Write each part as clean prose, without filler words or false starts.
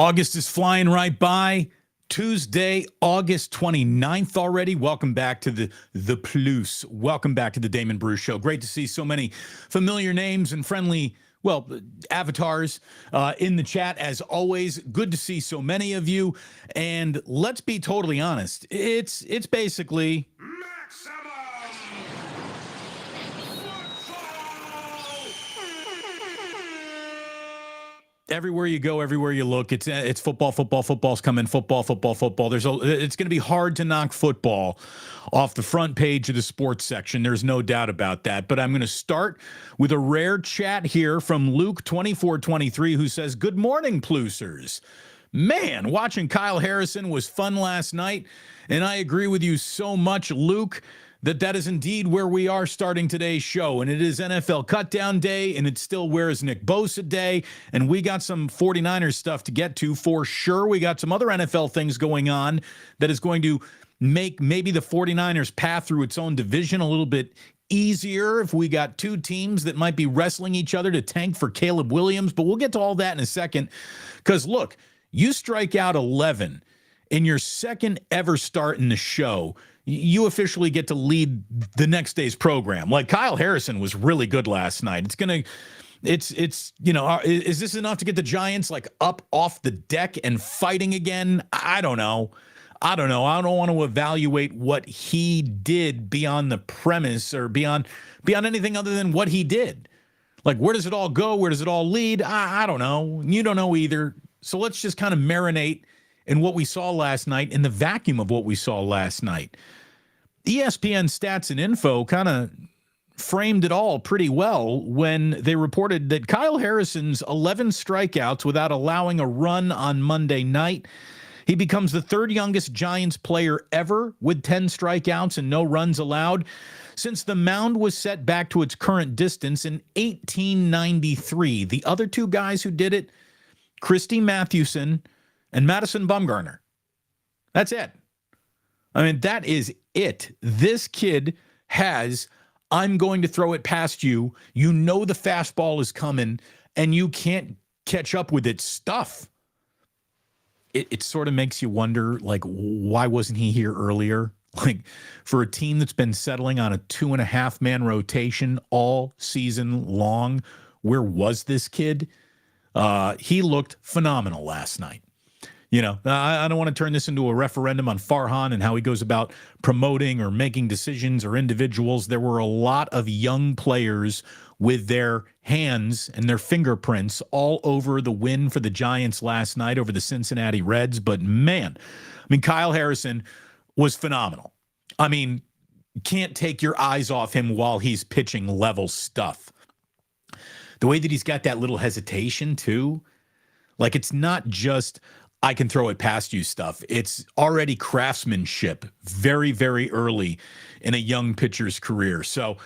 August is flying right by. Tuesday, August 29th already. Welcome back to the Plus. Welcome back to the Damon Bruce Show. Great to see so many familiar names and friendly, avatars in the chat as always. Good to see so many of you. And let's be totally honest. It's basically everywhere you go, everywhere you look, it's football. Football's coming. Football. It's going to be hard to knock football off the front page of the sports section. There's no doubt about that. But I'm going to start with a rare chat here from Luke2423, who says, "Good morning, Plusers. Man, watching Kyle Harrison was fun last night, and I agree with you so much, Luke, that is indeed where we are starting today's show. And it is NFL Cutdown Day, and it's still Where's Nick Bosa Day. And we got some 49ers stuff to get to for sure. We got some other NFL things going on that is going to make maybe the 49ers path through its own division a little bit easier if we got two teams that might be wrestling each other to tank for Caleb Williams. But we'll get to all that in a second. Because, look, you strike out 11 in your second ever start in the show. You officially get to lead the next day's program. Like, Kyle Harrison was really good last night. Is this enough to get the Giants like up off the deck and fighting again? I don't know. I don't want to evaluate what he did beyond the premise or beyond anything other than what he did. Like, where does it all go? Where does it all lead? I don't know. You don't know either. So let's just kind of marinate in what we saw last night, in the vacuum of what we saw last night. ESPN Stats and Info kind of framed it all pretty well when they reported that Kyle Harrison's 11 strikeouts without allowing a run on Monday night. He becomes the third youngest Giants player ever with 10 strikeouts and no runs allowed since the mound was set back to its current distance in 1893. The other two guys who did it, Christy Mathewson and Madison Bumgarner. That's it. I mean, that is it. This kid has, I'm going to throw it past you. You know the fastball is coming, and you can't catch up with its stuff. It sort of makes you wonder, like, why wasn't he here earlier? Like, for a team that's been settling on a 2.5-man rotation all season long, where was this kid? He looked phenomenal last night. You know, I don't want to turn this into a referendum on Farhan and how he goes about promoting or making decisions or individuals. There were a lot of young players with their hands and their fingerprints all over the win for the Giants last night over the Cincinnati Reds. But, man, I mean, Kyle Harrison was phenomenal. I mean, can't take your eyes off him while he's pitching level stuff. The way that he's got that little hesitation, too, like, it's not just I can throw it past you stuff. It's already craftsmanship very, very early in a young pitcher's career. So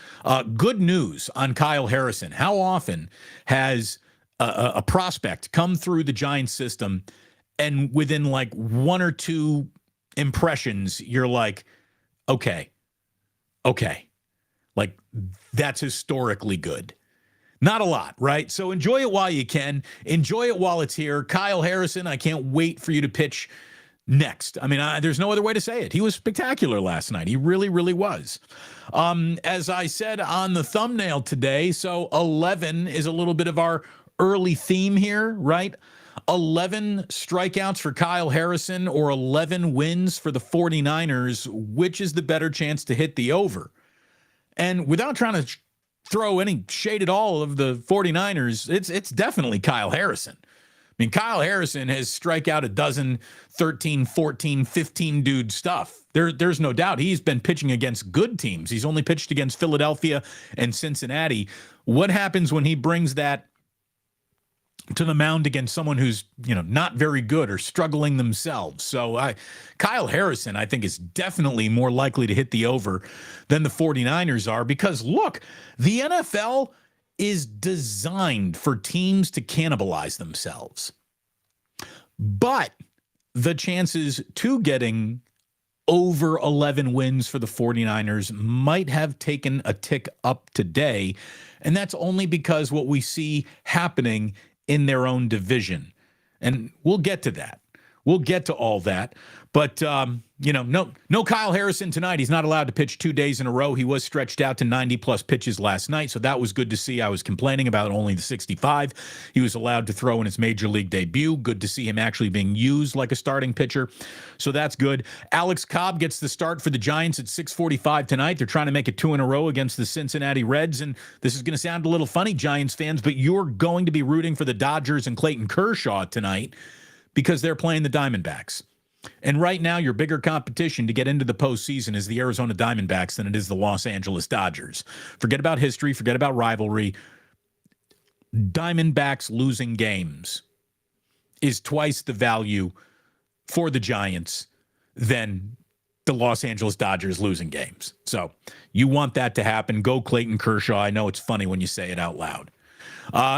good news on Kyle Harrison. How often has a prospect come through the Giants system and within like one or two impressions, you're like, okay, like that's historically good. Not a lot, right? So enjoy it while you can. Enjoy it while it's here. Kyle Harrison, I can't wait for you to pitch next. I mean, there's no other way to say it. He was spectacular last night. He really, really was. As I said on the thumbnail today, so 11 is a little bit of our early theme here, right? 11 strikeouts for Kyle Harrison or 11 wins for the 49ers. Which is the better chance to hit the over? And without trying to throw any shade at all of the 49ers, it's definitely Kyle Harrison. I mean, Kyle Harrison has strike out a dozen, 13, 14, 15 dude stuff. There's no doubt he's been pitching against good teams. He's only pitched against Philadelphia and Cincinnati. What happens when he brings that to the mound against someone who's, not very good or struggling themselves? So Kyle Harrison, I think, is definitely more likely to hit the over than the 49ers are because, look, the NFL is designed for teams to cannibalize themselves. But the chances to getting over 11 wins for the 49ers might have taken a tick up today, and that's only because what we see happening in their own division. And we'll get to that. We'll get to all that. But, no Kyle Harrison tonight. He's not allowed to pitch 2 days in a row. He was stretched out to 90-plus pitches last night, so that was good to see. I was complaining about only the 65. He was allowed to throw in his major league debut. Good to see him actually being used like a starting pitcher, so that's good. Alex Cobb gets the start for the Giants at 6:45 tonight. They're trying to make it 2 in a row against the Cincinnati Reds, and this is going to sound a little funny, Giants fans, but you're going to be rooting for the Dodgers and Clayton Kershaw tonight because they're playing the Diamondbacks. And right now, your bigger competition to get into the postseason is the Arizona Diamondbacks than it is the Los Angeles Dodgers. Forget about history. Forget about rivalry. Diamondbacks losing games is twice the value for the Giants than the Los Angeles Dodgers losing games. So you want that to happen. Go Clayton Kershaw. I know it's funny when you say it out loud.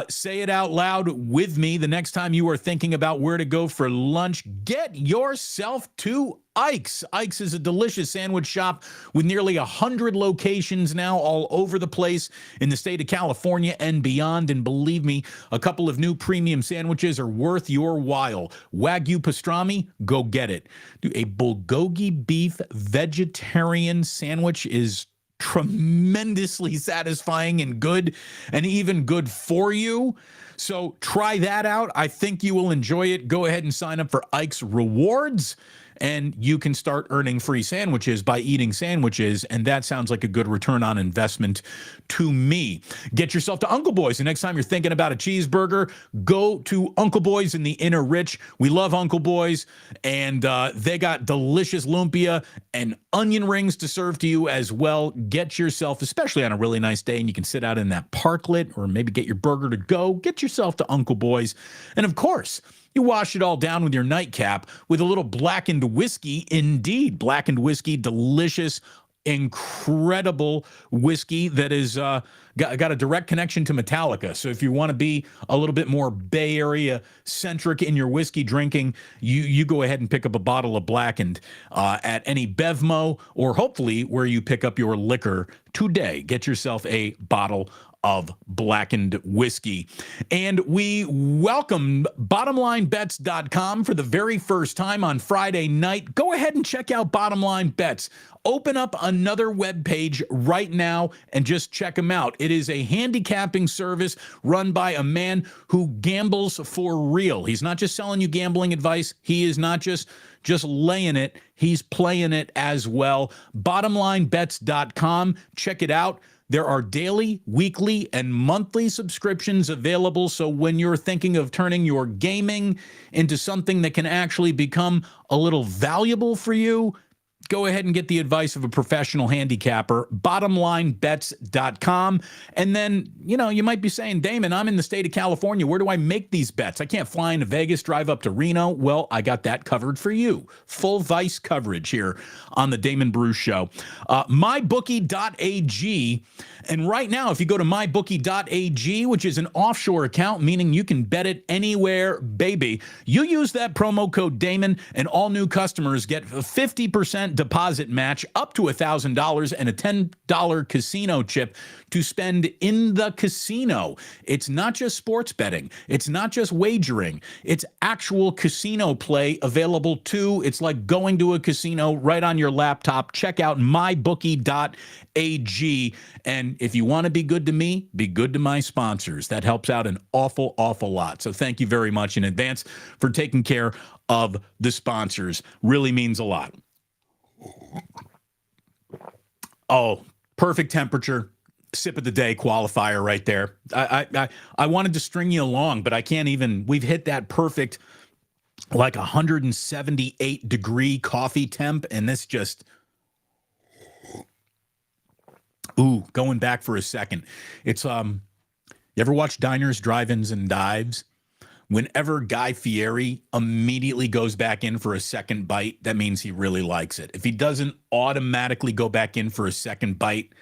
Say it out loud with me the next time you are thinking about where to go for lunch. Get yourself to Ike's. Ike's is a delicious sandwich shop with nearly 100 locations now all over the place in the state of California and beyond. And believe me, a couple of new premium sandwiches are worth your while. Wagyu pastrami, go get it. A bulgogi beef vegetarian sandwich is tremendously satisfying and good, and even good for you. So try that out. I think you will enjoy it. Go ahead and sign up for Ike's Rewards, and you can start earning free sandwiches by eating sandwiches, and that sounds like a good return on investment to me. Get yourself to Uncle Boy's. The next time you're thinking about a cheeseburger, go to Uncle Boy's in the Inner Rich. We love Uncle Boy's, and they got delicious lumpia and onion rings to serve to you as well. Get yourself, especially on a really nice day, and you can sit out in that parklet or maybe get your burger to go. Get yourself to Uncle Boy's. And of course, you wash it all down with your nightcap with a little blackened whiskey. Indeed, blackened whiskey, delicious, incredible whiskey that is got a direct connection to Metallica. So if you want to be a little bit more Bay Area centric in your whiskey drinking, you go ahead and pick up a bottle of blackened at any Bevmo, or hopefully where you pick up your liquor today. Get yourself a bottle of blackened whiskey. And we welcome bottomlinebets.com for the very first time on Friday night. Go ahead and check out Bottom Line Bets. Open up another web page right now and just check them out. It is a handicapping service run by a man who gambles for real. He's not just selling you gambling advice. He is not just laying it. He's playing it as well. Bottomlinebets.com. Check it out. There are daily, weekly, and monthly subscriptions available, so when you're thinking of turning your gaming into something that can actually become a little valuable for you, go ahead and get the advice of a professional handicapper, bottomlinebets.com. And then, you might be saying, Damon, I'm in the state of California. Where do I make these bets? I can't fly into Vegas, drive up to Reno. Well, I got that covered for you. Full Vice coverage here on the Damon Bruce Show. MyBookie.ag. And right now, if you go to mybookie.ag, which is an offshore account, meaning you can bet it anywhere, baby, you use that promo code Damon, and all new customers get a 50% deposit match up to $1,000 and a $10 casino chip to spend in the casino. It's not just sports betting. It's not just wagering. It's actual casino play available too. It's like going to a casino right on your laptop. Check out mybookie.ag. And if you want to be good to me, be good to my sponsors. That helps out an awful, awful lot. So thank you very much in advance for taking care of the sponsors. Really means a lot. Oh, perfect temperature. Sip of the day qualifier right there. I wanted to string you along, but I can't even. We've hit that perfect, like 178 degree coffee temp, and this just. Ooh, going back for a second. It's you ever watch Diners, Drive-Ins, and Dives? Whenever Guy Fieri immediately goes back in for a second bite, that means he really likes it. If he doesn't automatically go back in for a second bite,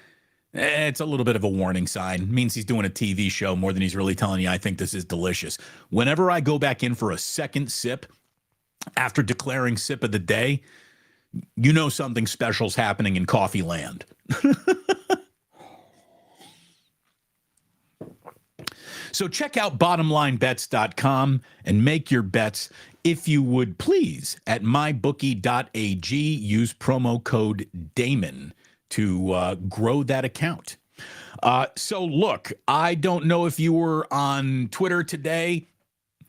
it's a little bit of a warning sign. It means he's doing a TV show more than he's really telling you, I think this is delicious. Whenever I go back in for a second sip after declaring sip of the day, you know something special's happening in coffee land. So check out bottomlinebets.com and make your bets, if you would please, at mybookie.ag. Use promo code Damon to grow that account. So look, I don't know if you were on Twitter today.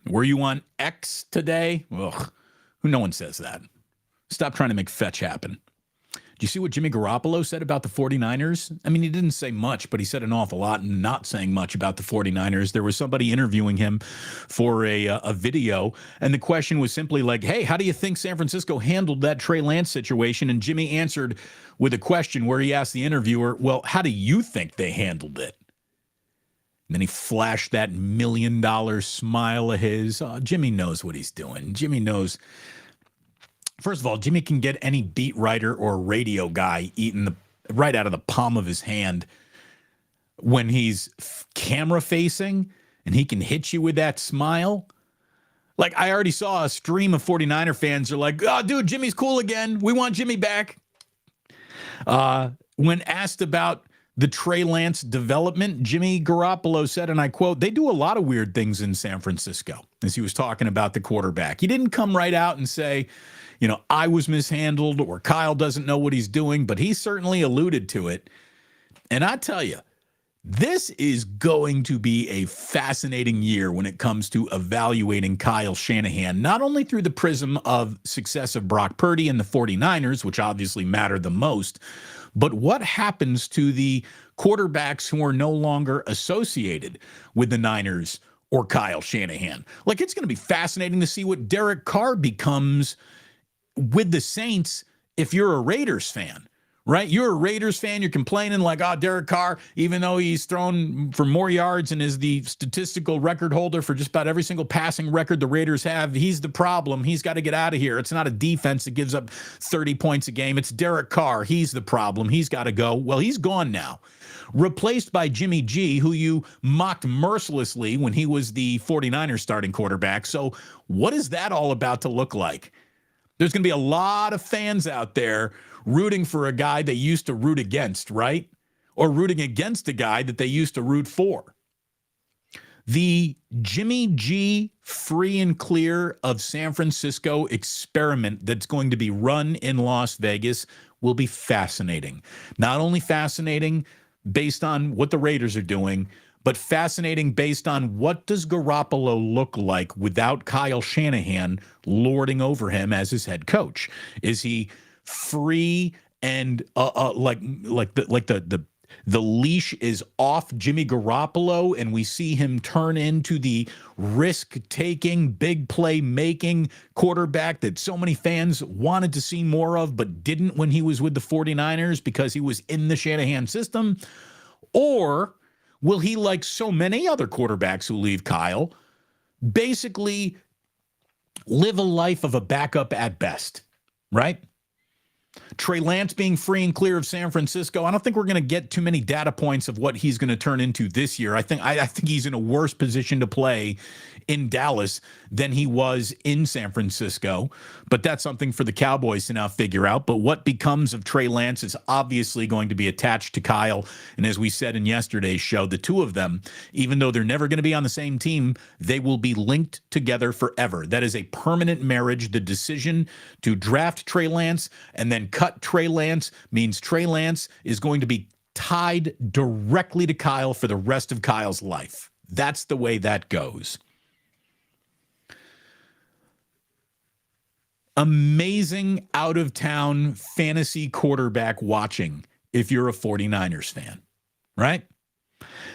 Were you on X today? Ugh, no one says that. Stop trying to make fetch happen. Do you see what Jimmy Garoppolo said about the 49ers? I mean, he didn't say much, but he said an awful lot, and not saying much about the 49ers. There was somebody interviewing him for a video, and the question was simply like, hey, how do you think San Francisco handled that Trey Lance situation? And Jimmy answered with a question where he asked the interviewer, well, how do you think they handled it? And then he flashed that $1 million smile of his. Jimmy knows what he's doing. Jimmy knows. First of all, Jimmy can get any beat writer or radio guy eating right out of the palm of his hand when he's camera facing, and he can hit you with that smile. Like, I already saw a stream of 49er fans are like, oh, dude, Jimmy's cool again. We want Jimmy back. When asked about the Trey Lance development, Jimmy Garoppolo said, and I quote, they do a lot of weird things in San Francisco, as he was talking about the quarterback. He didn't come right out and say, you know, I was mishandled or Kyle doesn't know what he's doing, but he certainly alluded to it. And I tell you, this is going to be a fascinating year when it comes to evaluating Kyle Shanahan, not only through the prism of success of Brock Purdy and the 49ers, which obviously matter the most, but what happens to the quarterbacks who are no longer associated with the Niners or Kyle Shanahan. Like, it's going to be fascinating to see what Derek Carr becomes with the Saints if you're a Raiders fan, right? You're a Raiders fan, you're complaining like, oh, Derek Carr, even though he's thrown for more yards and is the statistical record holder for just about every single passing record the Raiders have, he's the problem. He's got to get out of here. It's not a defense that gives up 30 points a game. It's Derek Carr. He's the problem. He's got to go. Well, he's gone now. Replaced by Jimmy G, who you mocked mercilessly when he was the 49ers starting quarterback. So what is that all about to look like? There's going to be a lot of fans out there rooting for a guy they used to root against, right? Or rooting against a guy that they used to root for. The Jimmy G free and clear of San Francisco experiment that's going to be run in Las Vegas will be fascinating. Not only fascinating based on what the Raiders are doing, but fascinating based on what does Garoppolo look like without Kyle Shanahan lording over him as his head coach? Is he free and like the leash is off Jimmy Garoppolo, and we see him turn into the risk-taking, big play-making quarterback that so many fans wanted to see more of but didn't when he was with the 49ers because he was in the Shanahan system? Or will he, like so many other quarterbacks who leave Kyle, basically live a life of a backup at best, right? Trey Lance being free and clear of San Francisco, I don't think we're going to get too many data points of what he's going to turn into this year. I think he's in a worse position to play in Dallas than he was in San Francisco, but that's something for the Cowboys to now figure out. But what becomes of Trey Lance is obviously going to be attached to Kyle. And as we said in yesterday's show, the two of them, even though they're never going to be on the same team, they will be linked together forever. That is a permanent marriage. The decision to draft Trey Lance and then cut Trey Lance means Trey Lance is going to be tied directly to Kyle for the rest of Kyle's life. That's the way that goes. Amazing out-of-town fantasy quarterback watching if you're a 49ers fan, right?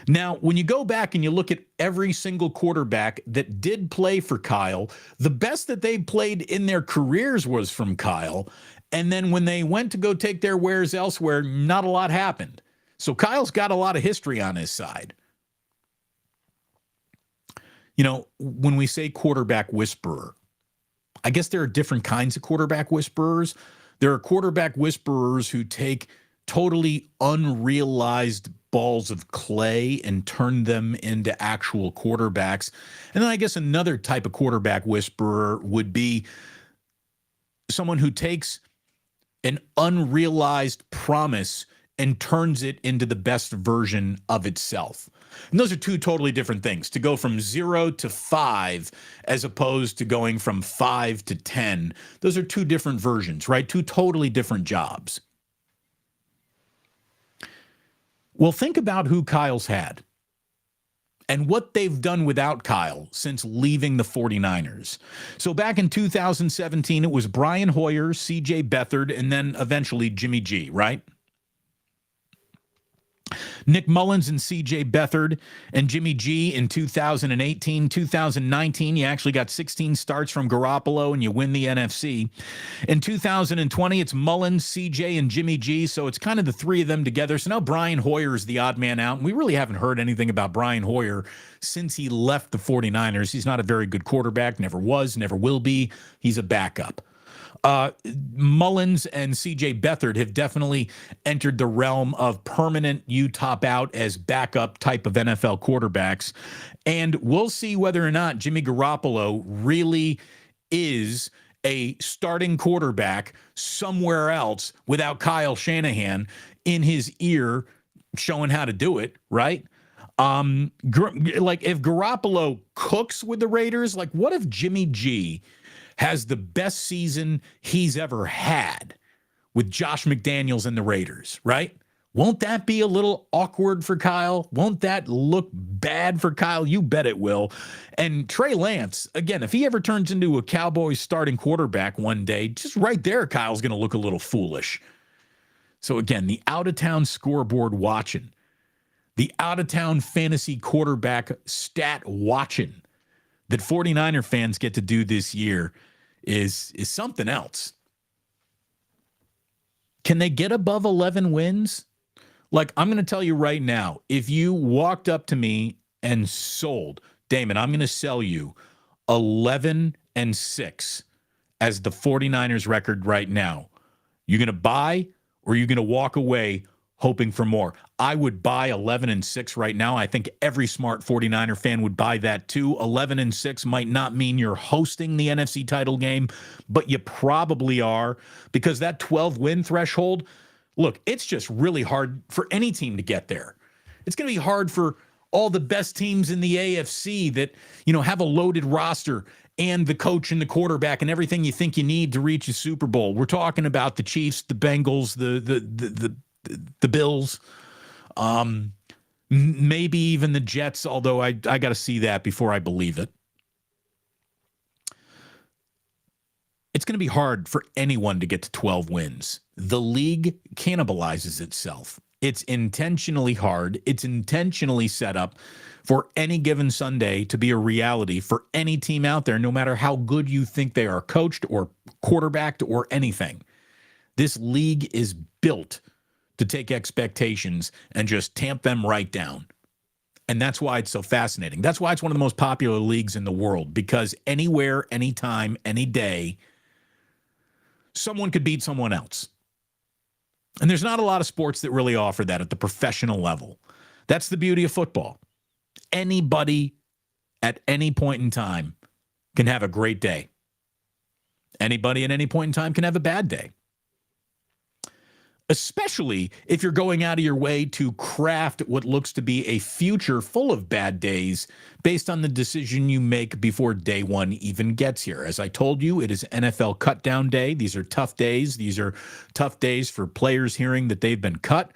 Now, when you go back and you look at every single quarterback that did play for Kyle, the best that they played in their careers was from Kyle. And then when they went to go take their wares elsewhere, not a lot happened. So Kyle's got a lot of history on his side. You know, when we say quarterback whisperer, I guess there are different kinds of quarterback whisperers. There are quarterback whisperers who take totally unrealized balls of clay and turn them into actual quarterbacks. And then I guess another type of quarterback whisperer would be someone who takes an unrealized promise and turns it into the best version of itself. And those are two totally different things. To go from 0 to 5 as opposed to going from 5 to 10, those are two different versions, right? Two totally different jobs. Well, think about who Kyle's had and what they've done without Kyle since leaving the 49ers. So back in 2017, it was Brian Hoyer, CJ Beathard, and then eventually Jimmy G, right? Nick Mullins and C.J. Beathard and Jimmy G in 2018. 2019, you actually got 16 starts from Garoppolo and you win the NFC. In 2020, it's Mullins, C.J., and Jimmy G, so it's kind of the three of them together. So now Brian Hoyer is the odd man out. And we really haven't heard anything about Brian Hoyer since he left the 49ers. He's not a very good quarterback, never was, never will be. He's a backup. Mullins and C.J. Beathard have definitely entered the realm of permanent you top out as backup type of NFL quarterbacks. And we'll see whether or not Jimmy Garoppolo really is a starting quarterback somewhere else without Kyle Shanahan in his ear showing how to do it, right? Like if Garoppolo cooks with the Raiders, like what if Jimmy G has the best season he's ever had with Josh McDaniels and the Raiders, right? Won't that be a little awkward for Kyle? Won't that look bad for Kyle? You bet it will. And Trey Lance, again, if he ever turns into a Cowboys starting quarterback one day, just right there, Kyle's going to look a little foolish. So again, the out-of-town scoreboard watching, the out-of-town fantasy quarterback stat watching that 49er fans get to do this year is something else. Can they get above 11 wins? Like, I'm going to tell you right now, if you walked up to me and sold, Damon, I'm going to sell you 11-6 as the 49ers record right now. You going to buy or are you going to walk away hoping for more? I would buy 11-6 right now. I think every smart 49er fan would buy that too. 11-6 might not mean you're hosting the NFC title game, but you probably are, because that 12-win threshold, look, it's just really hard for any team to get there. It's going to be hard for all the best teams in the AFC that, have a loaded roster and the coach and the quarterback and everything you think you need to reach a Super Bowl. We're talking about the Chiefs, the Bengals, the Bills, maybe even the Jets, although I got to see that before I believe it. It's going to be hard for anyone to get to 12 wins. The league cannibalizes itself. It's intentionally hard. It's intentionally set up for any given Sunday to be a reality for any team out there, no matter how good you think they are coached or quarterbacked or anything. This league is built to take expectations and just tamp them right down. And that's why it's so fascinating. That's why it's one of the most popular leagues in the world, because anywhere, anytime, any day, someone could beat someone else. And there's not a lot of sports that really offer that at the professional level. That's the beauty of football. Anybody at any point in time can have a great day. Anybody at any point in time can have a bad day. Especially if you're going out of your way to craft what looks to be a future full of bad days based on the decision you make before day one even gets here. As I told you, it is NFL cutdown day. These are tough days. These are tough days for players hearing that they've been cut.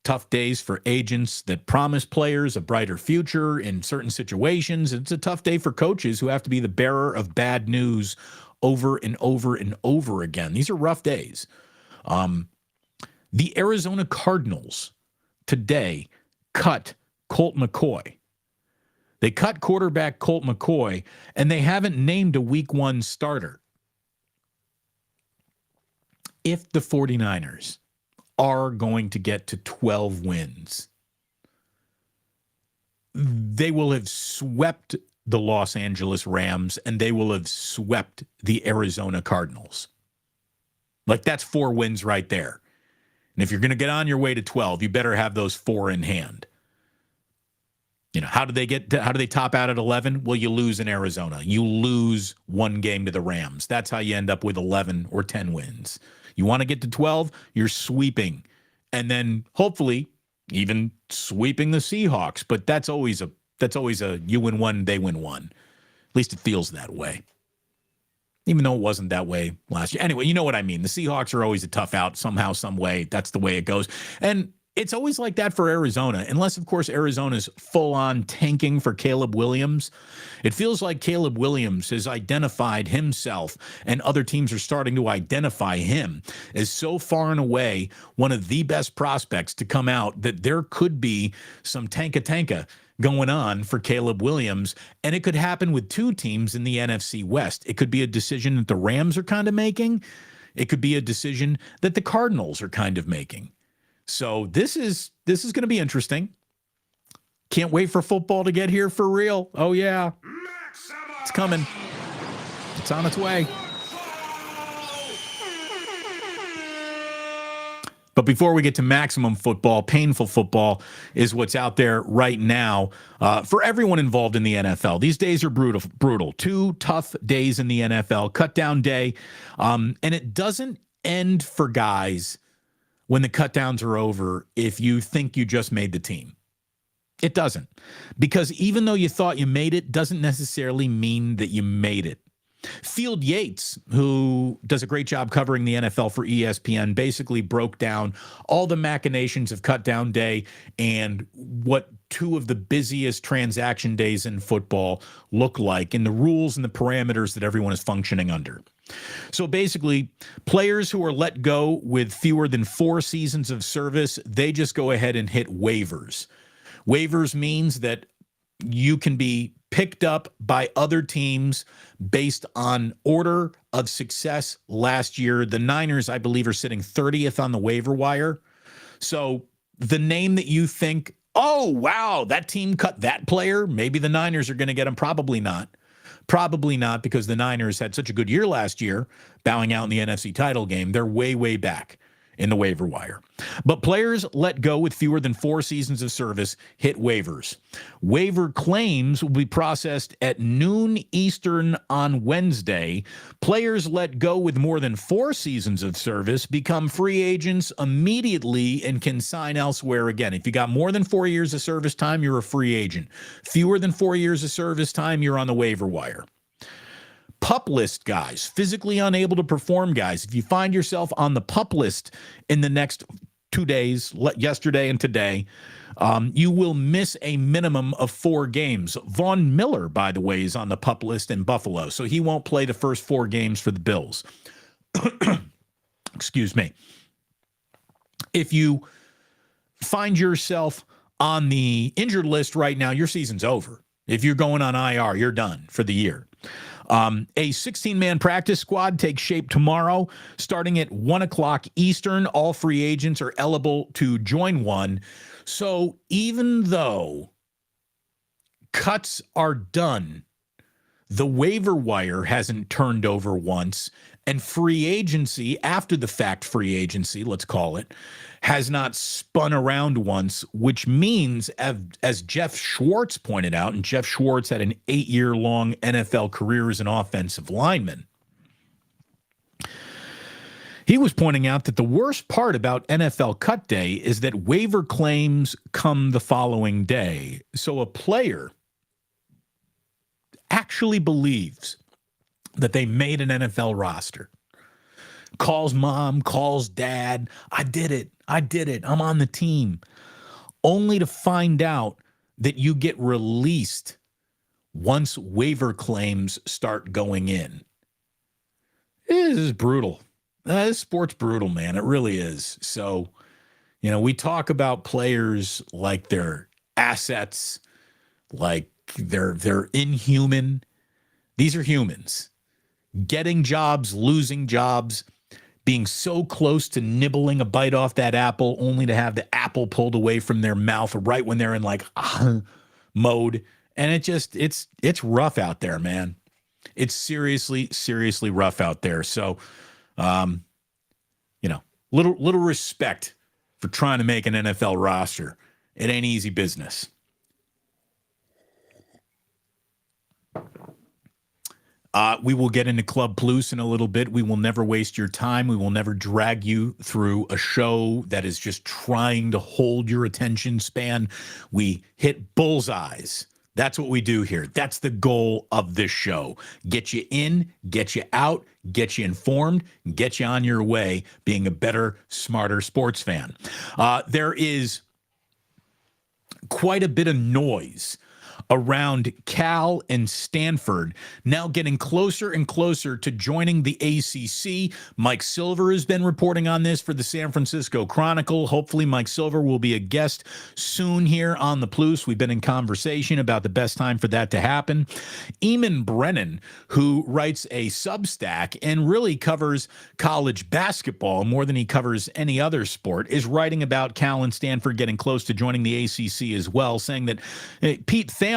Tough days for agents that promise players a brighter future in certain situations. It's a tough day for coaches who have to be the bearer of bad news over and over and over again. These are rough days. The Arizona Cardinals today cut Colt McCoy. They cut quarterback Colt McCoy, and they haven't named a week one starter. If the 49ers are going to get to 12 wins, they will have swept the Los Angeles Rams, and they will have swept the Arizona Cardinals. Like, that's 4 wins right there. And if you're going to get on your way to 12, you better have those 4 in hand. How do they top out at 11? Well, you lose in Arizona. You lose 1 game to the Rams. That's how you end up with 11 or 10 wins. You want to get to 12? You're sweeping and then hopefully even sweeping the Seahawks. But that's always a you win one, they win one. At least it feels that way. Even though it wasn't that way last year. Anyway, you know what I mean. The Seahawks are always a tough out somehow, some way. That's the way it goes. And it's always like that for Arizona, unless, of course, Arizona's full-on tanking for Caleb Williams. It feels like Caleb Williams has identified himself, and other teams are starting to identify him as so far and away one of the best prospects to come out that there could be some tanka going on for Caleb Williams, and it could happen with two teams in the NFC West. It could be a decision that the Rams are kind of making. It could be a decision that the Cardinals are kind of making. So this is going to be interesting. Can't wait for football to get here for real. Oh, yeah. It's coming. It's on its way. But before we get to maximum football, painful football is what's out there right now for everyone involved in the NFL. These days are brutal. 2 tough days in the NFL, cutdown day. And it doesn't end for guys when the cutdowns are over if you think you just made the team. It doesn't. Because even though you thought you made it, doesn't necessarily mean that you made it. Field Yates, who does a great job covering the NFL for ESPN, basically broke down all the machinations of cutdown day and what 2 of the busiest transaction days in football look like and the rules and the parameters that everyone is functioning under. So basically, players who are let go with fewer than 4 seasons of service, they just go ahead and hit waivers. Waivers means that you can be picked up by other teams based on order of success last year. The Niners, I believe, are sitting 30th on the waiver wire. So the name that you think, oh, wow, that team cut that player, maybe the Niners are going to get him. Probably not. Probably not, because the Niners had such a good year last year, bowing out in the NFC title game. They're way, way back in the waiver wire. But players let go with fewer than 4 seasons of service hit waivers. Waiver claims will be processed at noon Eastern on Wednesday. Players let go with more than 4 seasons of service become free agents immediately and can sign elsewhere again. If you got more than 4 years of service time, you're a free agent. Fewer than 4 years of service time, you're on the waiver wire. PUP list guys, physically unable to perform guys. If you find yourself on the PUP list in the next 2 days, yesterday and today, you will miss a minimum of 4 games. Von Miller, by the way, is on the PUP list in Buffalo, so he won't play the first 4 games for the Bills. Excuse me. If you find yourself on the injured list right now, your season's over. If you're going on IR, you're done for the year. A 16-man practice squad takes shape tomorrow, starting at 1 o'clock Eastern. All free agents are eligible to join one. So even though cuts are done, the waiver wire hasn't turned over once, and free agency, after the fact free agency, let's call it, has not spun around once, which means, as Jeff Schwartz pointed out, and Jeff Schwartz had an 8-year-long NFL career as an offensive lineman, he was pointing out that the worst part about NFL cut day is that waiver claims come the following day. So a player actually believes that they made an NFL roster, calls mom, calls dad, I did it, I'm on the team, only to find out that you get released once waiver claims start going in. This is brutal. This sport's brutal, man. It really is. So, we talk about players like they're assets, like they're inhuman. These are humans. Getting jobs, losing jobs, being so close to nibbling a bite off that apple only to have the apple pulled away from their mouth right when they're in mode. And it's rough out there, man. It's seriously, seriously rough out there. So, little respect for trying to make an NFL roster. It ain't easy business. We will get into Club Plus in a little bit. We will never waste your time. We will never drag you through a show that is just trying to hold your attention span. We hit bullseyes. That's what we do here. That's the goal of this show. Get you in, get you out, get you informed, get you on your way being a better, smarter sports fan. There is quite a bit of noise around Cal and Stanford now getting closer and closer to joining the ACC. Mike Silver has been reporting on this for the San Francisco Chronicle. Hopefully Mike Silver will be a guest soon here on the Plus. We've been in conversation about the best time for that to happen. Eamon Brennan, who writes a Substack and really covers college basketball more than he covers any other sport, is writing about Cal and Stanford getting close to joining the ACC as well, saying that Pete Thamel,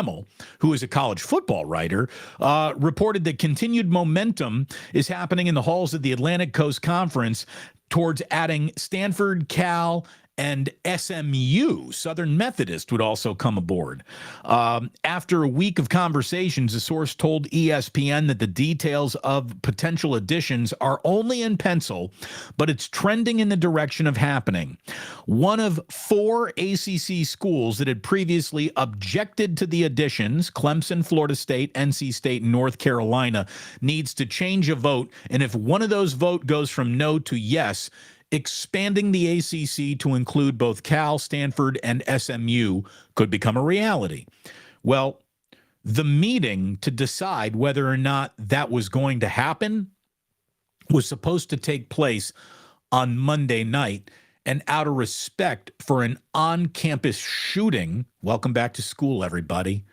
who is a college football writer, reported that continued momentum is happening in the halls of the Atlantic Coast Conference towards adding Stanford, Cal, and SMU. Southern Methodist would also come aboard. After a week of conversations, a source told ESPN that the details of potential additions are only in pencil, but it's trending in the direction of happening. One of 4 ACC schools that had previously objected to the additions, Clemson, Florida State, NC State, and North Carolina, needs to change a vote. And if one of those votes goes from no to yes, expanding the ACC to include both Cal, Stanford, and SMU could become a reality. Well, the meeting to decide whether or not that was going to happen was supposed to take place on Monday night. And out of respect for an on-campus shooting, welcome back to school, everybody,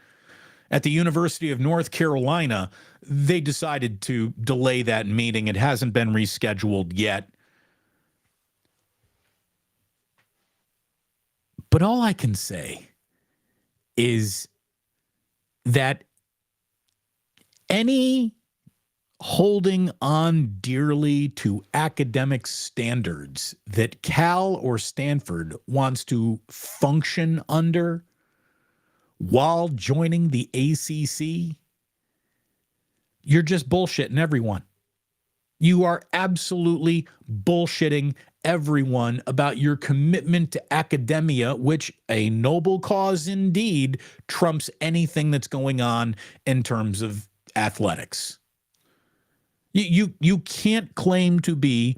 at the University of North Carolina, they decided to delay that meeting. It hasn't been rescheduled yet. But all I can say is that any holding on dearly to academic standards that Cal or Stanford wants to function under while joining the ACC, you're just bullshitting everyone. You are absolutely bullshitting everyone about your commitment to academia, which a noble cause indeed trumps anything that's going on in terms of athletics. You can't claim to be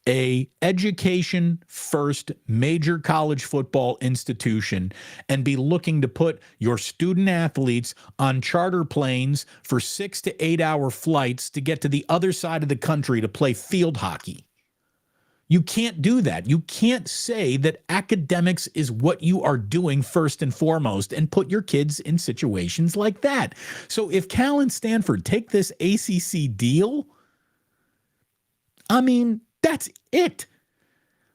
a education first major college football institution and be looking to put your student athletes on charter planes for 6 to 8 hour flights to get to the other side of the country to play field hockey. You can't do that. You can't say that academics is what you are doing first and foremost and put your kids in situations like that. So if Cal and Stanford take this ACC deal, I mean, that's it.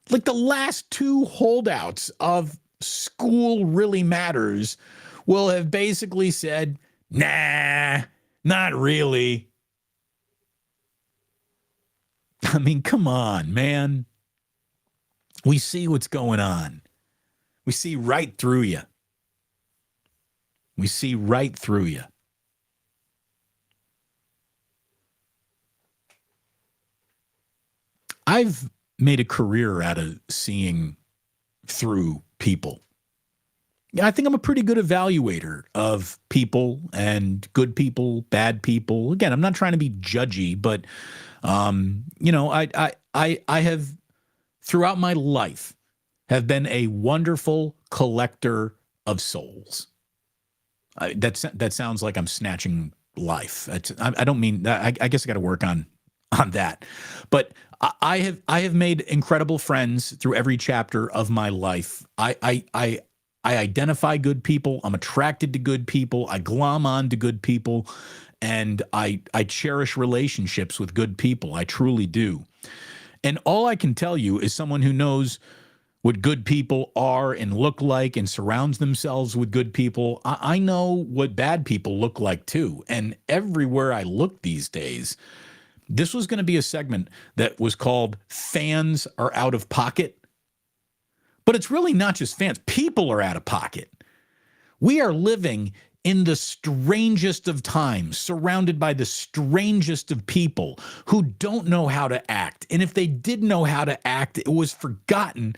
Like the last 2 holdouts of school really matters will have basically said, nah, not really. I mean, come on, man. We see what's going on. We see right through you. We see right through you. I've made a career out of seeing through people. I think I'm a pretty good evaluator of people and good people, bad people. Again, I'm not trying to be judgy, but I have throughout my life have been a wonderful collector of souls. That sounds like I'm snatching life. I don't mean that. I guess I got to work on that. But I have made incredible friends through every chapter of my life. I identify good people. I'm attracted to good people. I glom on to good people. And I cherish relationships with good people. I truly do. And all I can tell you is someone who knows what good people are and look like and surrounds themselves with good people. I know what bad people look like too. And everywhere I look these days, this was going to be a segment that was called Fans Are Out of Pocket. But it's really not just fans. People are out of pocket. We are living in the strangest of times, surrounded by the strangest of people who don't know how to act. And if they did know how to act, it was forgotten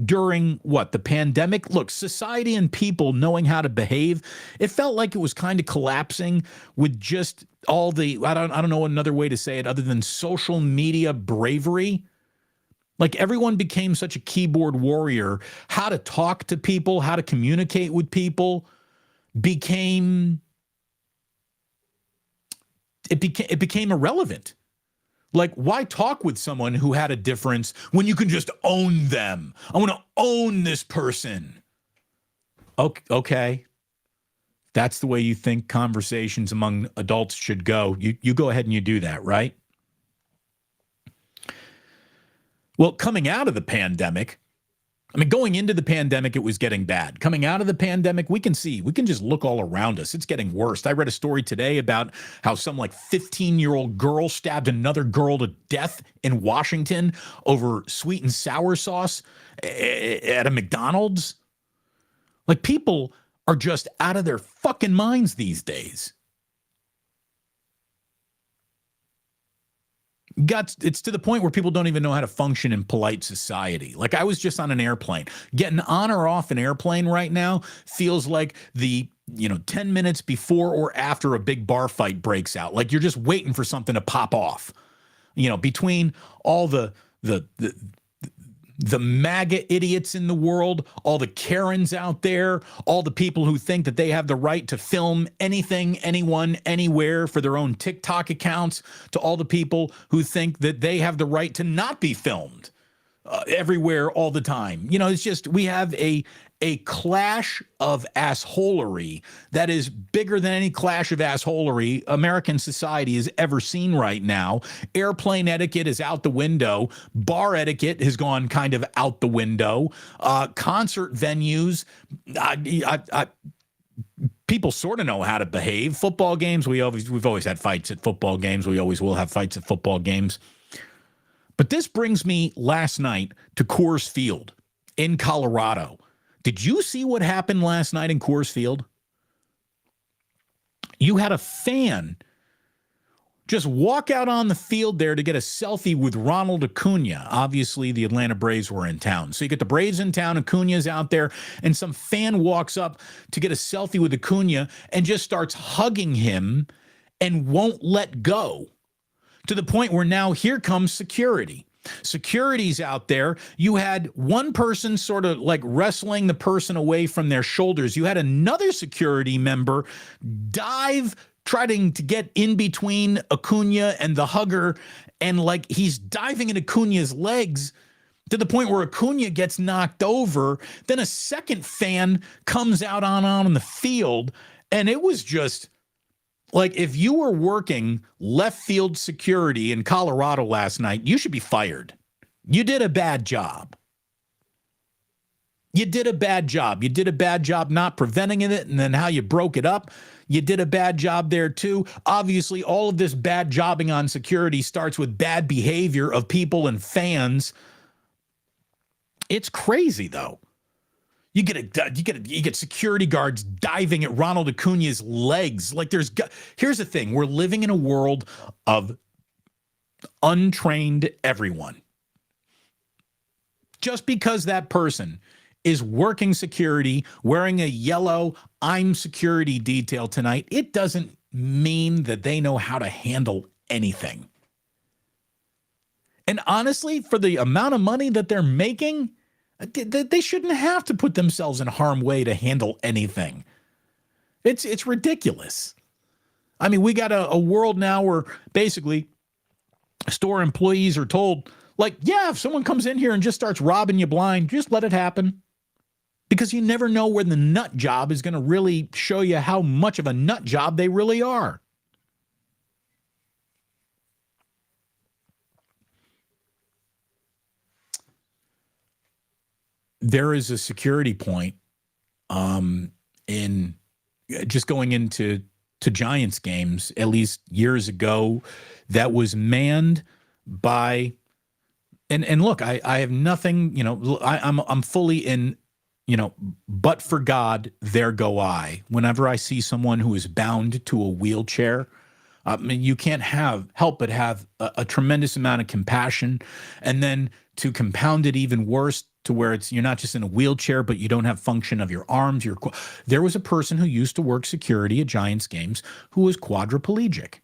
during what, the pandemic? Look, society and people knowing how to behave, it felt like it was kind of collapsing with just all the, I don't know another way to say it other than social media bravery. Like everyone became such a keyboard warrior. How to talk to people, how to communicate with people became irrelevant. Like, why talk with someone who had a difference when you can just own them? I want to own this person. Okay. That's the way you think conversations among adults should go. You go ahead and you do that, right? Well, coming out of the pandemic, going into the pandemic, it was getting bad. Coming out of the pandemic, we can just look all around us. It's getting worse. I read a story today about how some 15-year-old girl stabbed another girl to death in Washington over sweet and sour sauce at a McDonald's. Like, people are just out of their fucking minds these days. It's to the point where people don't even know how to function in polite society. Like, I was just on an airplane. Getting on or off an airplane right now feels like the 10 minutes before or after a big bar fight breaks out. Like, you're just waiting for something to pop off. Between all the MAGA idiots in the world, all the Karens out there, all the people who think that they have the right to film anything, anyone, anywhere for their own TikTok accounts, to all the people who think that they have the right to not be filmed everywhere all the time. It's just, we have a clash of assholery that is bigger than any clash of assholery American society has ever seen right now. Airplane etiquette is out the window. Bar etiquette has gone kind of out the window. Concert venues, people sort of know how to behave. Football games, we've always had fights at football games. We always will have fights at football games. But this brings me last night to Coors Field in Colorado. Did you see what happened last night in Coors Field? You had a fan just walk out on the field there to get a selfie with Ronald Acuna. Obviously, the Atlanta Braves were in town. So you get the Braves in town, Acuna's out there, and some fan walks up to get a selfie with Acuna and just starts hugging him and won't let go, to the point where now here comes security. Security's out there. You had one person sort of like wrestling the person away from their shoulders. You had another security member dive, trying to get in between Acuna and the hugger, and like he's diving in Acuna's legs to the point where Acuna gets knocked over. Then a second fan comes out on the field, and it was just like, if you were working left field security in Colorado last night, you should be fired. You did a bad job. You did a bad job. You did a bad job not preventing it, and then how you broke it up. You did a bad job there too. Obviously, all of this bad jobbing on security starts with bad behavior of people and fans. It's crazy, though. You get security guards diving at Ronald Acuna's legs. Like, here's the thing. We're living in a world of untrained everyone. Just because that person is working security, wearing a yellow "I'm security" detail tonight, it doesn't mean that they know how to handle anything. And honestly, for the amount of money that they're making, they shouldn't have to put themselves in harm's way to handle anything. It's ridiculous. I mean, we got a world now where basically store employees are told, like, yeah, if someone comes in here and just starts robbing you blind, just let it happen. Because you never know where the nut job is going to really show you how much of a nut job they really are. There is a security point in just going into Giants games, at least years ago, that was manned by, and look, I have nothing, I'm fully in, but for God, there go I. Whenever I see someone who is bound to a wheelchair, I mean, you can't help but have a tremendous amount of compassion. And then to compound it even worse, to where you're not just in a wheelchair, but you don't have function of your arms. There was a person who used to work security at Giants games who was quadriplegic.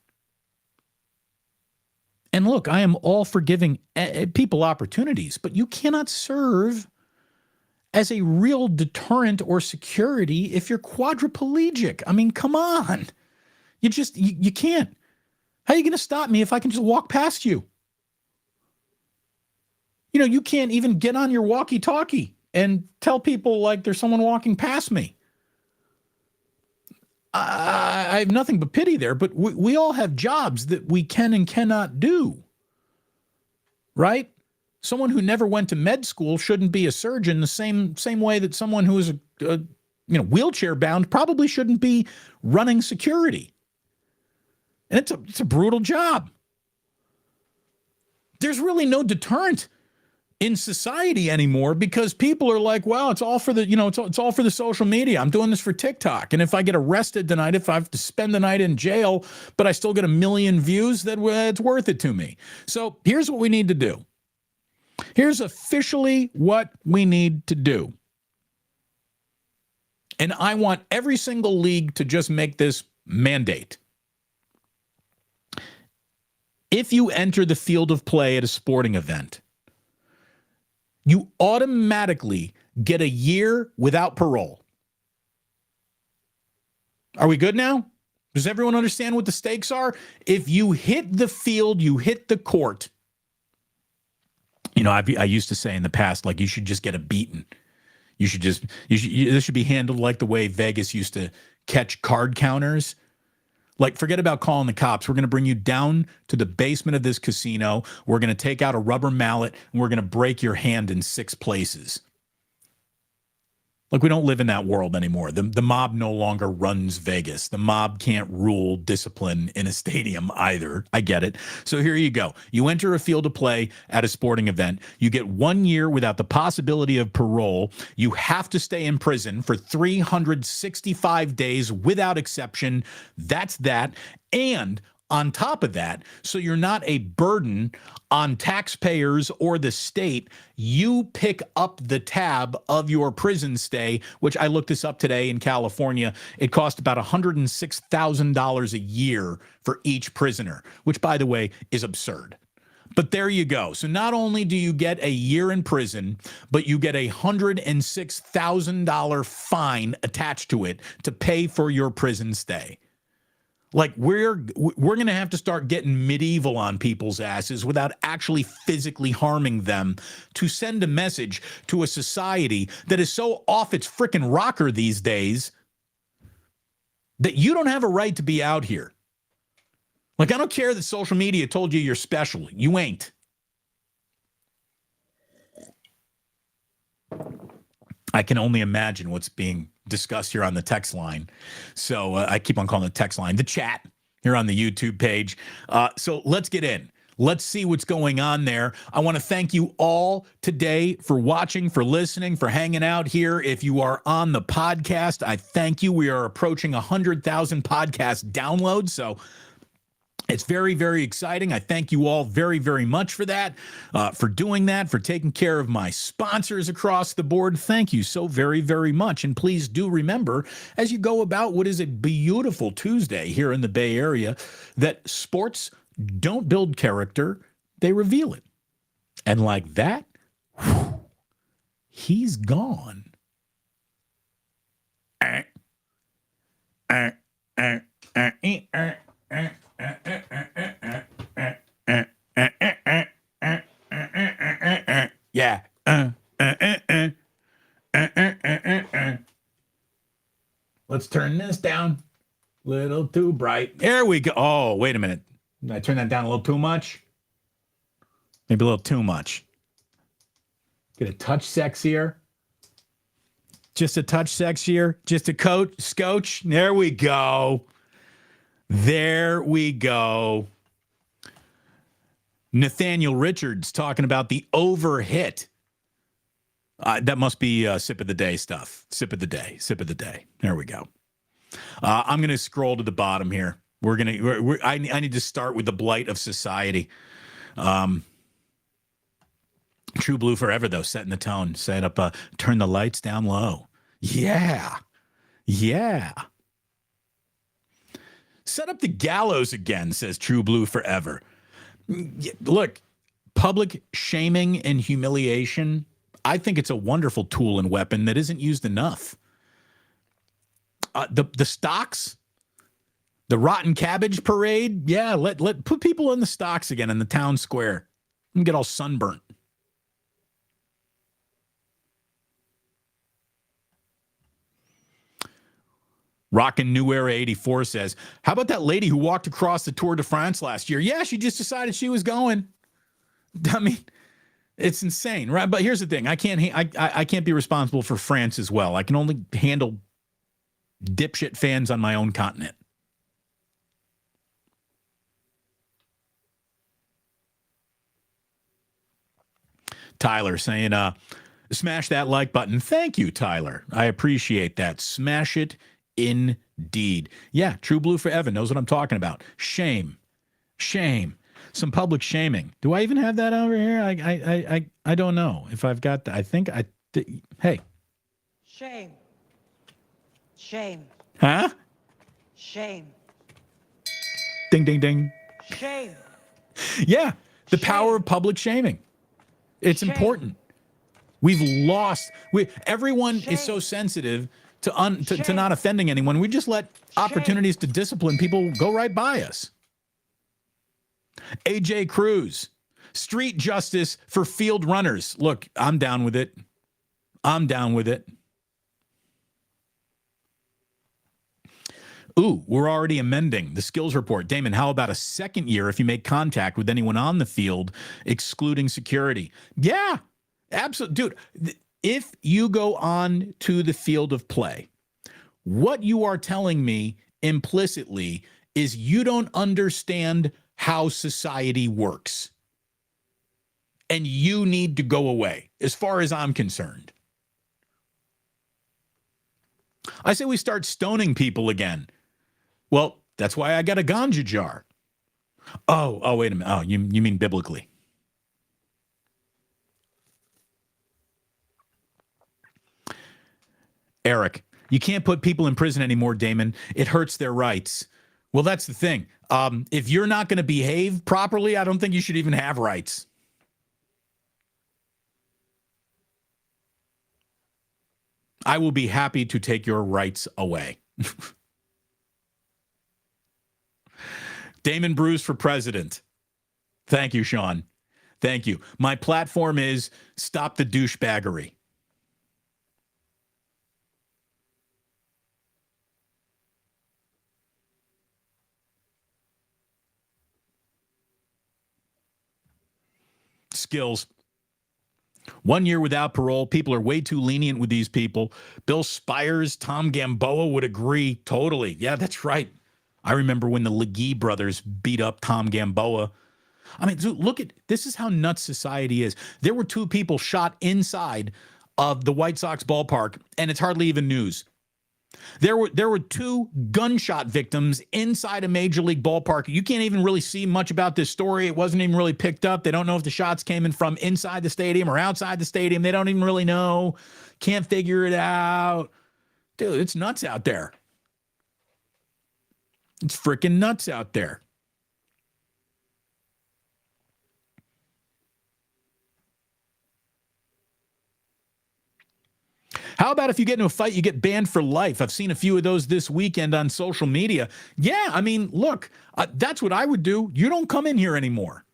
And look, I am all for giving people opportunities, but you cannot serve as a real deterrent or security if you're quadriplegic. I mean, come on. You can't. How are you going to stop me if I can just walk past you? You can't even get on your walkie-talkie and tell people like there's someone walking past me. I have nothing but pity there, but we all have jobs that we can and cannot do, right? Someone who never went to med school shouldn't be a surgeon the same way that someone who is wheelchair bound probably shouldn't be running security. And it's a brutal job. There's really no deterrent in society anymore because people are like, well, it's all for the, it's all for the social media. I'm doing this for TikTok. And if I get arrested tonight, if I have to spend the night in jail, but I still get 1 million views, then it's worth it to me. So here's what we need to do. Here's officially what we need to do. And I want every single league to just make this mandate. If you enter the field of play at a sporting event, you automatically get a year without parole. Are we good now? Does everyone understand what the stakes are? If you hit the field, you hit the court. I used to say in the past, like, you should just get a beating. This should be handled like the way Vegas used to catch card counters. Like, forget about calling the cops. We're going to bring you down to the basement of this casino. We're going to take out a rubber mallet, and we're going to break your hand in 6 places. Like, we don't live in that world anymore. The mob no longer runs Vegas. The mob can't rule discipline in a stadium either. I get it. So here you go. You enter a field of play at a sporting event. You get 1 year without the possibility of parole. You have to stay in prison for 365 days without exception. That's that. And on top of that, so you're not a burden on taxpayers or the state, you pick up the tab of your prison stay, which I looked this up today in California. It cost about $106,000 a year for each prisoner, which, by the way, is absurd. But there you go. So not only do you get a year in prison, but you get a $106,000 fine attached to it to pay for your prison stay. Like, we're going to have to start getting medieval on people's asses without actually physically harming them to send a message to a society that is so off its frickin' rocker these days that you don't have a right to be out here. Like, I don't care that social media told you you're special. You ain't. I can only imagine what's being discussed here on the text line. So I keep on calling it the text line, the chat here on the YouTube page. So let's get in. Let's see what's going on there. I want to thank you all today for watching, for listening, for hanging out here. If you are on the podcast, I thank you. We are approaching 100,000 podcast downloads. So it's very, very exciting. I thank you all very, very much for that, for doing that, for taking care of my sponsors across the board. Thank you so very, very much. And please do remember, as you go about what is a beautiful Tuesday here in the Bay Area, that sports don't build character, they reveal it. And like that, he's gone. Yeah. Let's turn this down. Little too bright. There we go. Oh, wait a minute. Did I turn that down a little too much? Maybe a little too much. Get a touch sexier. Just a touch sexier. Just a scotch. There we go. There we go. Nathaniel Richards talking about the overhit That must be sip of the day stuff. Sip of the day. Sip of the day. There we go. I'm going to scroll to the bottom here. I need to start with the blight of society. True Blue forever, though, setting the tone. Set up, turn the lights down low. Yeah. Yeah. Set up the gallows again, says True Blue forever. Look, public shaming and humiliation, I think it's a wonderful tool and weapon that isn't used enough. The stocks, the rotten cabbage parade, yeah, let put people in the stocks again in the town square and get all sunburnt. Rockin' New Era 84 says, how about that lady who walked across the Tour de France last year? Yeah, she just decided she was going. I mean, it's insane, right? But here's the thing. I can't be responsible for France as well. I can only handle dipshit fans on my own continent. Tyler saying, smash that like button. Thank you, Tyler. I appreciate that. Smash it indeed. Yeah, True Blue forever knows what I'm talking about. Shame. Some public shaming. Do I even have that over here? I don't know if I've got that. I think hey. Shame. Huh? Shame. Ding, ding, ding. Shame. Yeah, the power of public shaming. It's important. We've lost. Everyone is so sensitive to not offending anyone. We just let opportunities to discipline people go right by us. AJ Cruz, street justice for field runners. Look, I'm down with it. Ooh, we're already amending the skills report. Damon, how about a second year if you make contact with anyone on the field, excluding security? Yeah, absolutely. Dude, if you go on to the field of play, what you are telling me implicitly is you don't understand how society works. And you need to go away, as far as I'm concerned. I say we start stoning people again. Well, that's why I got a ganja jar. Oh, wait a minute. Oh, you mean biblically. Eric, you can't put people in prison anymore, Damon. It hurts their rights. Well, that's the thing. If you're not going to behave properly, I don't think you should even have rights. I will be happy to take your rights away. Damon Bruce for president. Thank you, Sean. Thank you. My platform is stop the douchebaggery. Skills. 1 year without parole. People are way too lenient with these people. Bill Spires, Tom Gamboa would agree totally. Yeah, that's right. I remember when the Legee brothers beat up Tom Gamboa. I mean, look at this is how nuts society is. There were two people shot inside of the White Sox ballpark, and it's hardly even news. There were two gunshot victims inside a major league ballpark. You can't even really see much about this story. It wasn't even really picked up. They don't know if the shots came in from inside the stadium or outside the stadium. They don't even really know. Can't figure it out. Dude, it's nuts out there. It's freaking nuts out there. How about if you get into a fight, you get banned for life? I've seen a few of those this weekend on social media. Yeah, I mean, look, that's what I would do. You don't come in here anymore.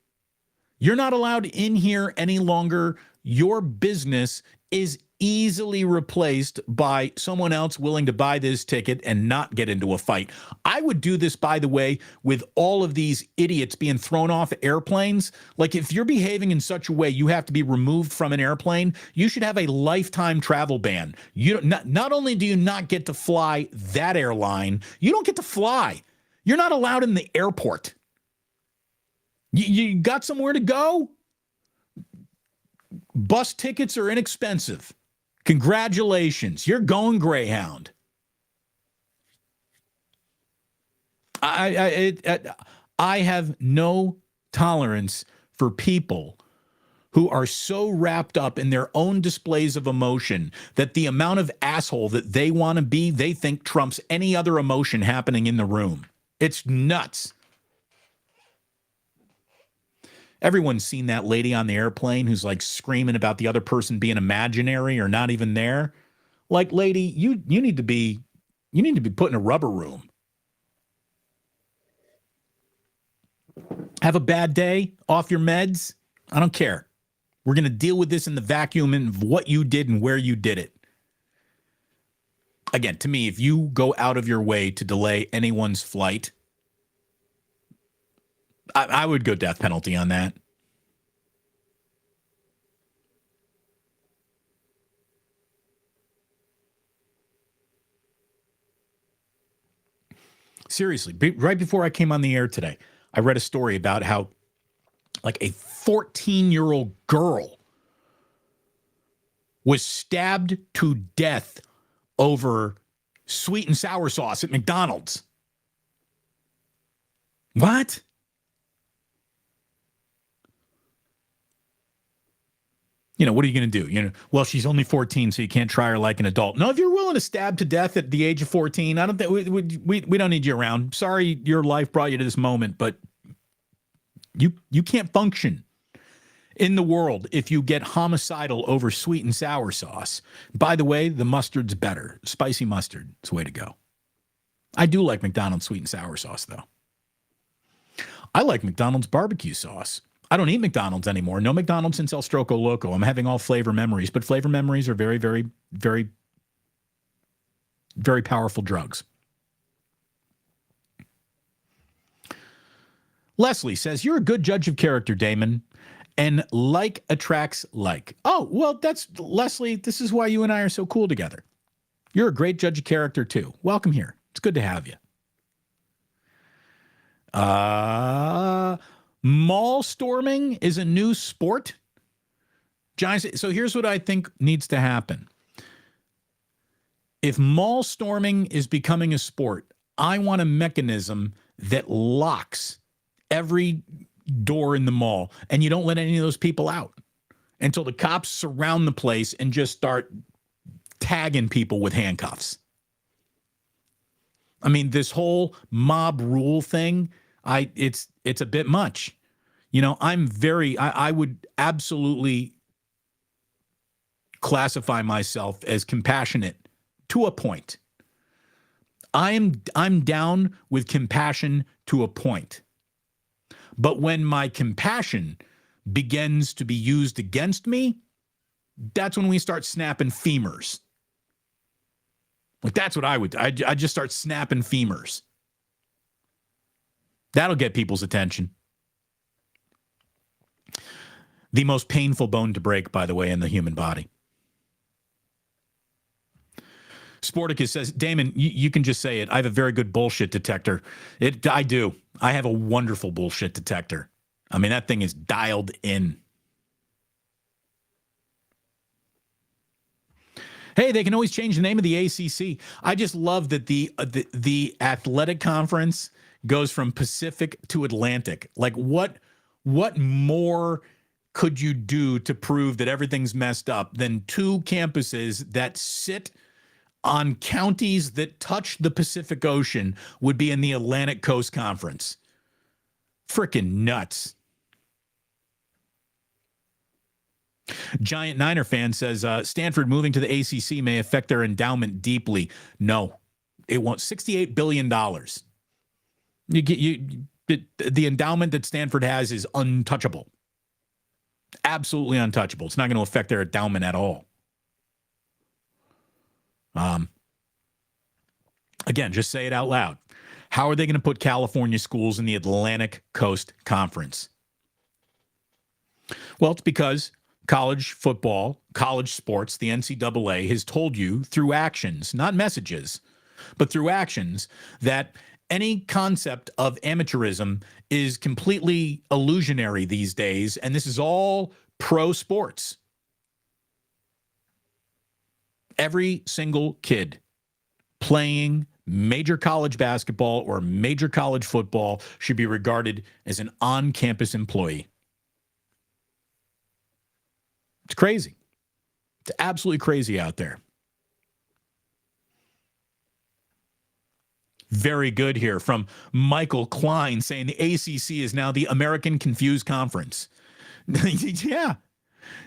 You're not allowed in here any longer. Your business is easily replaced by someone else willing to buy this ticket and not get into a fight. I would do this, by the way, with all of these idiots being thrown off airplanes. Like, if you're behaving in such a way you have to be removed from an airplane, you should have a lifetime travel ban. Not only do you not get to fly that airline, you don't get to fly. You're not allowed in the airport. You got somewhere to go? Bus tickets are inexpensive. Congratulations. You're going Greyhound. I have no tolerance for people who are so wrapped up in their own displays of emotion that the amount of asshole that they want to be, they think trumps any other emotion happening in the room. It's nuts. Everyone's seen that lady on the airplane who's like screaming about the other person being imaginary or not even there. Like, lady, you need to be put in a rubber room. Have a bad day, off your meds. I don't care. We're going to deal with this in the vacuum of what you did and where you did it. Again, to me, if you go out of your way to delay anyone's flight, I would go death penalty on that. Seriously, right before I came on the air today, I read a story about how like a 14-year-old girl was stabbed to death over sweet and sour sauce at McDonald's. What? What are you going to do? Well, she's only 14, so you can't try her like an adult. No, if you're willing to stab to death at the age of 14, I don't think we don't need you around. Sorry, your life brought you to this moment, but you can't function in the world if you get homicidal over sweet and sour sauce. By the way, the mustard's better. Spicy mustard is the way to go. I do like McDonald's sweet and sour sauce, though. I like McDonald's barbecue sauce. I don't eat McDonald's anymore. No McDonald's since El Stroco Loco. I'm having all flavor memories, but flavor memories are very, very, very, very powerful drugs. Leslie says, you're a good judge of character, Damon, and like attracts like. Oh, well, that's Leslie. This is why you and I are so cool together. You're a great judge of character, too. Welcome here. It's good to have you. Mall storming is a new sport. Giants. So here's what I think needs to happen. If mall storming is becoming a sport, I want a mechanism that locks every door in the mall and you don't let any of those people out until the cops surround the place and just start tagging people with handcuffs. I mean, this whole mob rule thing, it's a bit much. I would absolutely classify myself as compassionate to a point. I'm down with compassion to a point. But when my compassion begins to be used against me, that's when we start snapping femurs. Like, that's what I just start snapping femurs. That'll get people's attention. The most painful bone to break, by the way, in the human body. Sporticus says, Damon, you can just say it. I have a very good bullshit detector. I do. I have a wonderful bullshit detector. I mean, that thing is dialed in. Hey, they can always change the name of the ACC. I just love that the athletic conference goes from Pacific to Atlantic. Like, what more could you do to prove that everything's messed up than two campuses that sit on counties that touch the Pacific Ocean would be in the Atlantic Coast Conference? Freaking nuts. Giant Niner fan says, Stanford moving to the ACC may affect their endowment deeply. No, it won't. $68 billion. The endowment that Stanford has is untouchable. Absolutely untouchable. It's not going to affect their endowment at all. Again, just say it out loud. How are they going to put California schools in the Atlantic Coast Conference? Well, it's because college football, college sports, the NCAA has told you through actions, not messages, but through actions, that any concept of amateurism is completely illusionary these days, and this is all pro sports. Every single kid playing major college basketball or major college football should be regarded as an on-campus employee. It's crazy. It's absolutely crazy out there. Very good here from Michael Klein saying the ACC is now the American Confused Conference.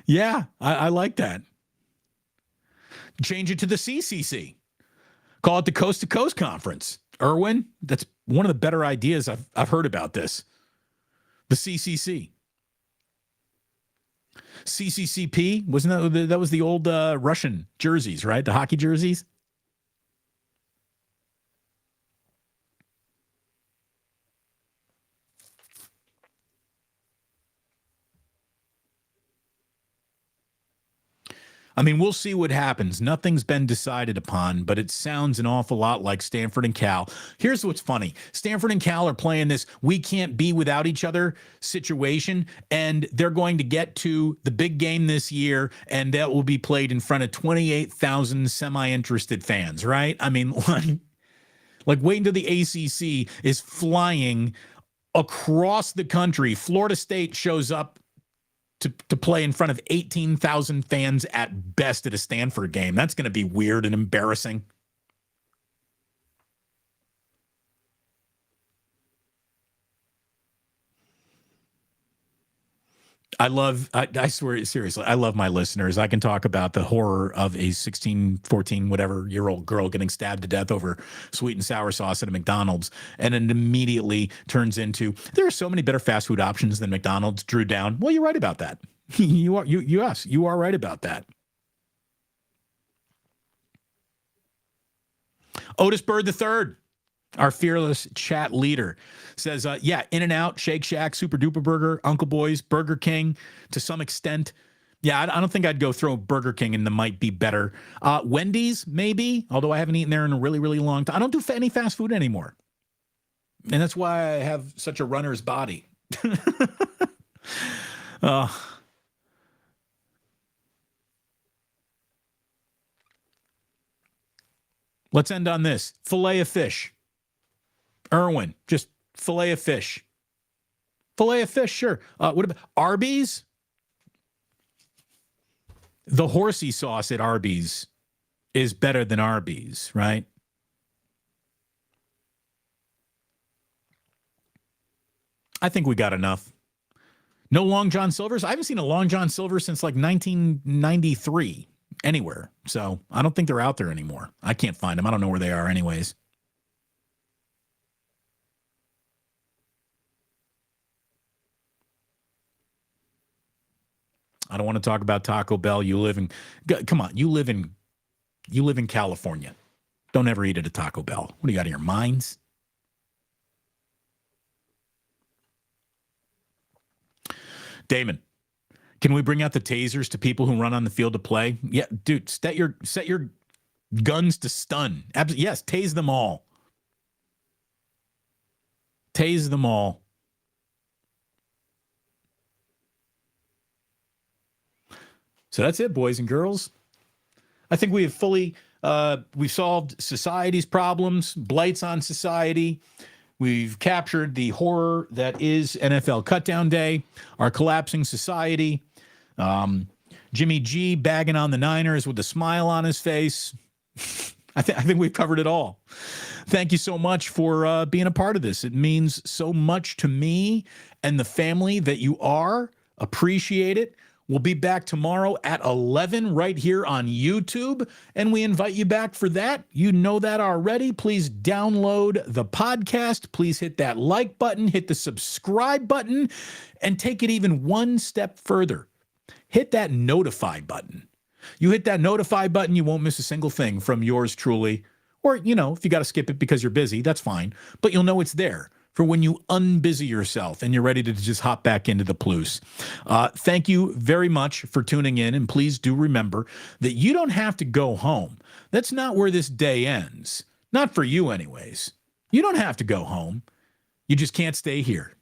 Yeah, I like that. Change it to the CCC. Call it the Coast to Coast Conference. Irwin, that's one of the better ideas I've heard about this. The CCC. CCCP, wasn't that was the old Russian jerseys, right? The hockey jerseys. I mean, we'll see what happens. Nothing's been decided upon, but it sounds an awful lot like Stanford and Cal. Here's what's funny. Stanford and Cal are playing this we can't be without each other situation, and they're going to get to the big game this year, and that will be played in front of 28,000 semi-interested fans, right? I mean, like wait until the ACC is flying across the country. Florida State shows up to play in front of 18,000 fans at best at a Stanford game. That's going to be weird and embarrassing. I swear, seriously, I love my listeners. I can talk about the horror of a 16, 14, whatever year old girl getting stabbed to death over sweet and sour sauce at a McDonald's. And it immediately turns into, there are so many better fast food options than McDonald's. Drew Down. Well, you're right about that. You are right about that. Otis Bird III, our fearless chat leader, says, In-N-Out, Shake Shack, Super Duper Burger, Uncle Boy's, Burger King, to some extent. Yeah, I don't think I'd go throw Burger King in the might be better. Wendy's, maybe, although I haven't eaten there in a really, really long time. I don't do any fast food anymore. And that's why I have such a runner's body. Let's end on this. Filet of fish. Irwin, just filet of fish. Filet of fish, sure. What about Arby's? The horsey sauce at Arby's is better than Arby's, right? I think we got enough. No Long John Silvers? I haven't seen a Long John Silver since like 1993 anywhere. So I don't think they're out there anymore. I can't find them. I don't know where they are anyways. I don't want to talk about Taco Bell. You live in California. Don't ever eat at a Taco Bell. What do you got in your minds? Damon, can we bring out the tasers to people who run on the field to play? Yeah, dude, set your guns to stun. Yes, tase them all. Tase them all. So that's it, boys and girls. I think we have we've solved society's problems, blights on society. We've captured the horror that is NFL Cutdown Day, our collapsing society. Jimmy G bagging on the Niners with a smile on his face. I think we've covered it all. Thank you so much for being a part of this. It means so much to me and the family that you are. Appreciate it. We'll be back tomorrow at 11 right here on YouTube, and we invite you back for that. You know that already. Please download the podcast. Please hit that like button, hit the subscribe button, and take it even one step further. Hit that notify button. You hit that notify button, you won't miss a single thing from yours truly. Or, if you got to skip it because you're busy, that's fine. But you'll know it's there for when you unbusy yourself and you're ready to just hop back into the plus. Thank you very much for tuning in, and please do remember that you don't have to go home. That's not where this day ends. Not for you anyways. You don't have to go home. You just can't stay here.